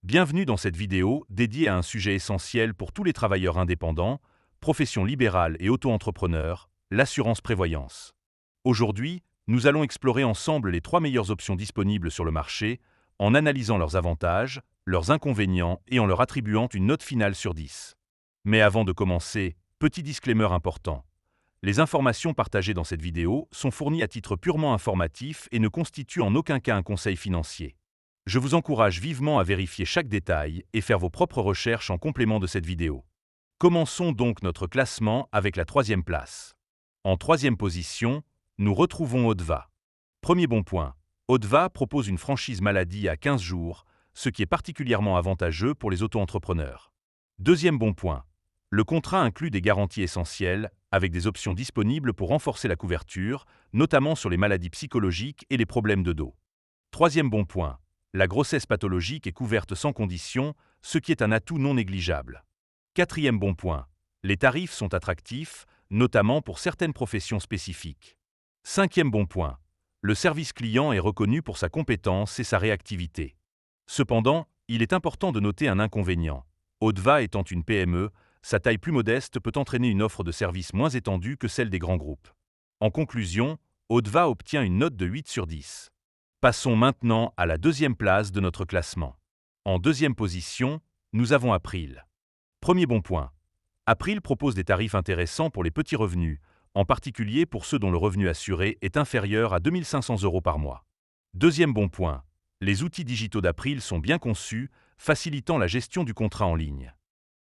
Bienvenue dans cette vidéo dédiée à un sujet essentiel pour tous les travailleurs indépendants, professions libérales et auto-entrepreneurs, l'assurance prévoyance. Aujourd'hui, nous allons explorer ensemble les 3 meilleures options disponibles sur le marché, en analysant leurs avantages, leurs inconvénients et en leur attribuant une note finale sur 10. Mais avant de commencer, petit disclaimer important. Les informations partagées dans cette vidéo sont fournies à titre purement informatif et ne constituent en aucun cas un conseil financier. Je vous encourage vivement à vérifier chaque détail et faire vos propres recherches en complément de cette vidéo. Commençons donc notre classement avec la 3e place. En 3e position, nous retrouvons Audva. Premier bon point, Audva propose une franchise maladie à 15 jours, ce qui est particulièrement avantageux pour les auto-entrepreneurs. Deuxième bon point, le contrat inclut des garanties essentielles, avec des options disponibles pour renforcer la couverture, notamment sur les maladies psychologiques et les problèmes de dos. Troisième bon point, la grossesse pathologique est couverte sans condition, ce qui est un atout non négligeable. Quatrième bon point, les tarifs sont attractifs, notamment pour certaines professions spécifiques. Cinquième bon point, le service client est reconnu pour sa compétence et sa réactivité. Cependant, il est important de noter un inconvénient. Audva étant une PME, sa taille plus modeste peut entraîner une offre de service moins étendue que celle des grands groupes. En conclusion, Audva obtient une note de 8 sur 10. Passons maintenant à la 2e place de notre classement. En 2e position, nous avons April. Premier bon point. April propose des tarifs intéressants pour les petits revenus, en particulier pour ceux dont le revenu assuré est inférieur à 2 500 € par mois. Deuxième bon point. Les outils digitaux d'April sont bien conçus, facilitant la gestion du contrat en ligne.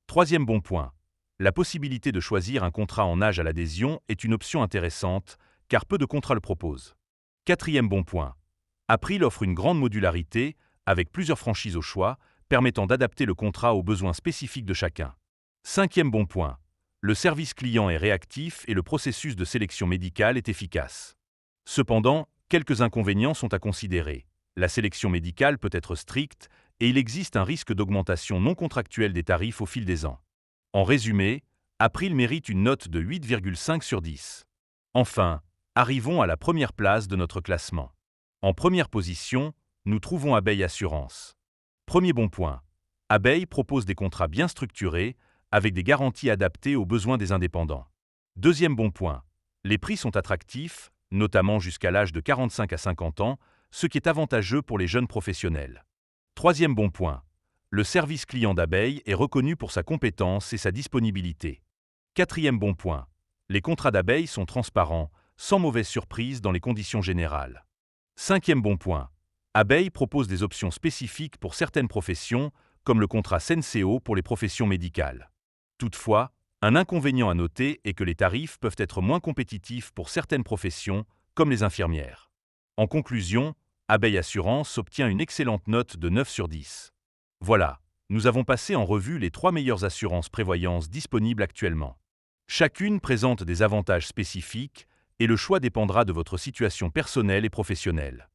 Troisième bon point. La possibilité de choisir un contrat en âge à l'adhésion est une option intéressante, car peu de contrats le proposent. Quatrième bon point. April offre une grande modularité, avec plusieurs franchises au choix, permettant d'adapter le contrat aux besoins spécifiques de chacun. Cinquième bon point. Le service client est réactif et le processus de sélection médicale est efficace. Cependant, quelques inconvénients sont à considérer. La sélection médicale peut être stricte et il existe un risque d'augmentation non contractuelle des tarifs au fil des ans. En résumé, April mérite une note de 8,5 sur 10. Enfin, arrivons à la première place de notre classement. En première position, nous trouvons Abeille Assurance. Premier bon point. Abeille propose des contrats bien structurés, avec des garanties adaptées aux besoins des indépendants. Deuxième bon point. Les prix sont attractifs, notamment jusqu'à l'âge de 45 à 50 ans, ce qui est avantageux pour les jeunes professionnels. Troisième bon point. Le service client d'Abeille est reconnu pour sa compétence et sa disponibilité. Quatrième bon point. Les contrats d'Abeille sont transparents, sans mauvaise surprise dans les conditions générales. Cinquième bon point. Abeille propose des options spécifiques pour certaines professions, comme le contrat SENSEO pour les professions médicales. Toutefois, un inconvénient à noter est que les tarifs peuvent être moins compétitifs pour certaines professions, comme les infirmières. En conclusion, Abeille Assurance obtient une excellente note de 9 sur 10. Voilà, nous avons passé en revue les 3 meilleures assurances prévoyance disponibles actuellement. Chacune présente des avantages spécifiques, et le choix dépendra de votre situation personnelle et professionnelle.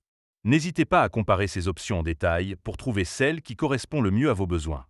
N'hésitez pas à comparer ces options en détail pour trouver celle qui correspond le mieux à vos besoins.